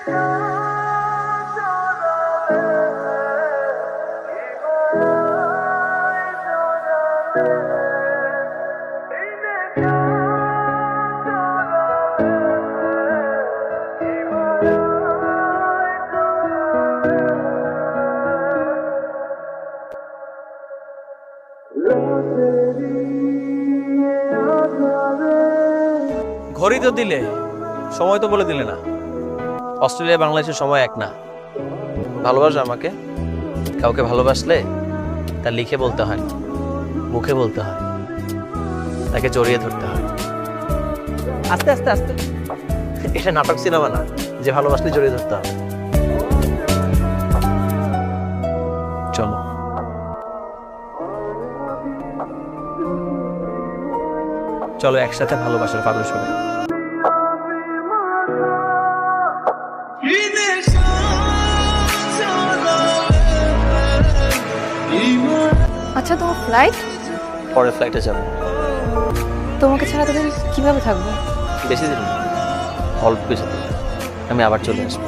ঘড়ি তো দিলে, সময় তো বলে দিলে না। অস্ট্রেলিয়া বাংলাদেশের সময় এক না। ভালোবাসো আমাকে? কাউকে ভালোবাসলে তা লিখে বলতে হয় না, মুখে বলতে হয়, তাকে জড়িয়ে ধরতে হয়। আস্তে আস্তে আস্তে। এটা নাটক সিনেমা না যে ভালোবাসলে জড়িয়ে ধরতে হবে। চলো। চলো একসাথে ভালোবাসার পাগল শুনি। আচ্ছা, তোমার ফ্লাইট? পরে ফ্লাইটে যাবো। তোমাকে ছাড়া তখন কিভাবে থাকবো? বেশি দিন না, অল্প কিছুদিন আমি আবার চলে আসবো।